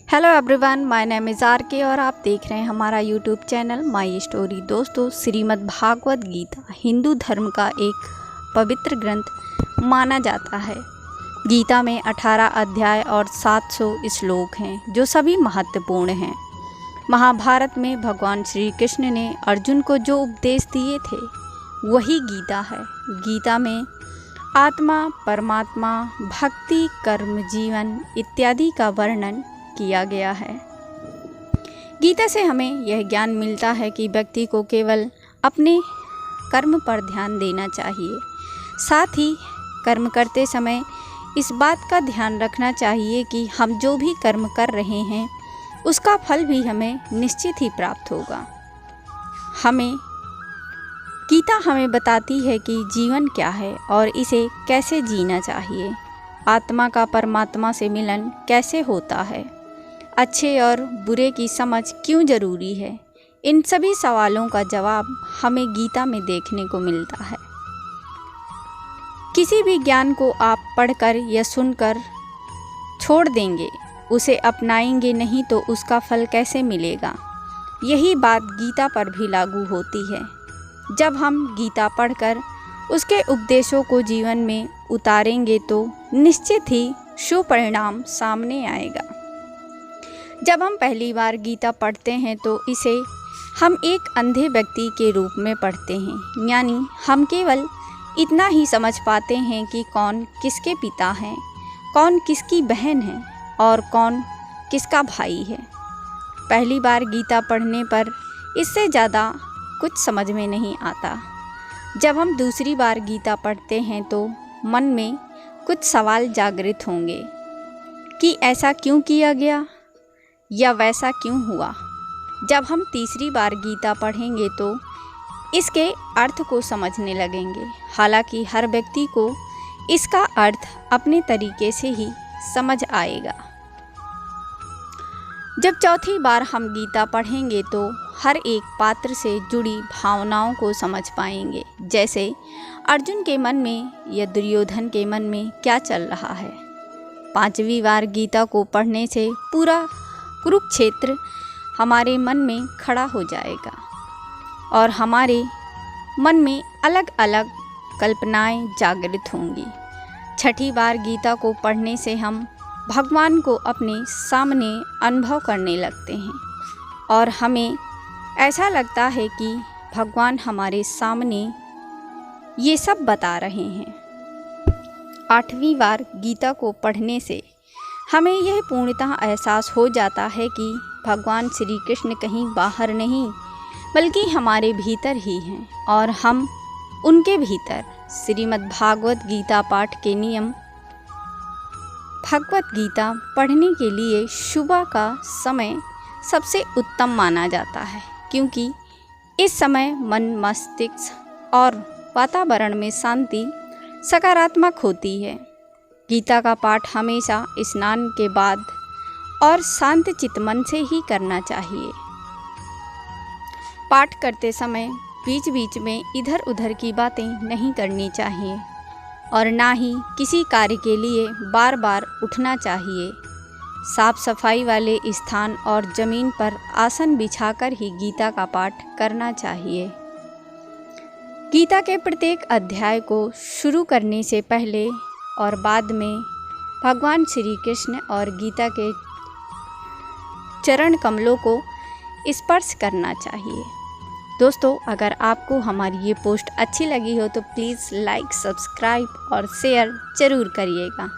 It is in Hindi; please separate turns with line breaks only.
Hello everyone, my name is R K और आप देख रहे हैं हमारा यूट्यूब चैनल माई स्टोरी। दोस्तों, श्रीमद् भागवत गीता हिंदू धर्म का एक पवित्र ग्रंथ माना जाता है। गीता में 18 अध्याय और 700 श्लोक हैं जो सभी महत्वपूर्ण हैं। महाभारत में भगवान श्री कृष्ण ने अर्जुन को जो उपदेश दिए थे वही गीता है। गीता में आत्मा, परमात्मा, भक्ति, कर्म, जीवन इत्यादि का वर्णन किया गया है। गीता से हमें यह ज्ञान मिलता है कि व्यक्ति को केवल अपने कर्म पर ध्यान देना चाहिए। साथ ही कर्म करते समय इस बात का ध्यान रखना चाहिए कि हम जो भी कर्म कर रहे हैं उसका फल भी हमें निश्चित ही प्राप्त होगा। गीता हमें बताती है कि जीवन क्या है और इसे कैसे जीना चाहिए। आत्मा का परमात्मा से मिलन कैसे होता है, अच्छे और बुरे की समझ क्यों ज़रूरी है, इन सभी सवालों का जवाब हमें गीता में देखने को मिलता है। किसी भी ज्ञान को आप पढ़कर या सुनकर छोड़ देंगे, उसे अपनाएंगे नहीं तो उसका फल कैसे मिलेगा। यही बात गीता पर भी लागू होती है। जब हम गीता पढ़कर उसके उपदेशों को जीवन में उतारेंगे तो निश्चित ही शुभ परिणाम सामने आएगा। जब हम पहली बार गीता पढ़ते हैं तो इसे हम एक अंधे व्यक्ति के रूप में पढ़ते हैं, यानी हम केवल इतना ही समझ पाते हैं कि कौन किसके पिता हैं, कौन किसकी बहन है और कौन किसका भाई है। पहली बार गीता पढ़ने पर इससे ज़्यादा कुछ समझ में नहीं आता। जब हम दूसरी बार गीता पढ़ते हैं तो मन में कुछ सवाल जागृत होंगे कि ऐसा क्यों किया गया या वैसा क्यों हुआ। जब हम तीसरी बार गीता पढ़ेंगे तो इसके अर्थ को समझने लगेंगे। हालांकि हर व्यक्ति को इसका अर्थ अपने तरीके से ही समझ आएगा। जब चौथी बार हम गीता पढ़ेंगे तो हर एक पात्र से जुड़ी भावनाओं को समझ पाएंगे, जैसे अर्जुन के मन में या दुर्योधन के मन में क्या चल रहा है। पांचवी बार गीता को पढ़ने से पूरा कुरुक्षेत्र हमारे मन में खड़ा हो जाएगा और हमारे मन में अलग अलग कल्पनाएं जागृत होंगी। छठी बार गीता को पढ़ने से हम भगवान को अपने सामने अनुभव करने लगते हैं और हमें ऐसा लगता है कि भगवान हमारे सामने ये सब बता रहे हैं। आठवीं बार गीता को पढ़ने से हमें यह पूर्णतः एहसास हो जाता है कि भगवान श्री कृष्ण कहीं बाहर नहीं बल्कि हमारे भीतर ही हैं और हम उनके भीतर। श्रीमद् भागवत गीता पाठ के नियम। भगवत गीता पढ़ने के लिए सुबह का समय सबसे उत्तम माना जाता है, क्योंकि इस समय मन, मस्तिष्क और वातावरण में शांति सकारात्मक होती है। गीता का पाठ हमेशा स्नान के बाद और शांत चित्त मन से ही करना चाहिए। पाठ करते समय बीच बीच में इधर उधर की बातें नहीं करनी चाहिए और ना ही किसी कार्य के लिए बार बार उठना चाहिए। साफ सफाई वाले स्थान और ज़मीन पर आसन बिछाकर ही गीता का पाठ करना चाहिए। गीता के प्रत्येक अध्याय को शुरू करने से पहले और बाद में भगवान श्री कृष्ण और गीता के चरण कमलों को स्पर्श करना चाहिए। दोस्तों, अगर आपको हमारी ये पोस्ट अच्छी लगी हो तो प्लीज़ लाइक, सब्सक्राइब और शेयर ज़रूर करिएगा।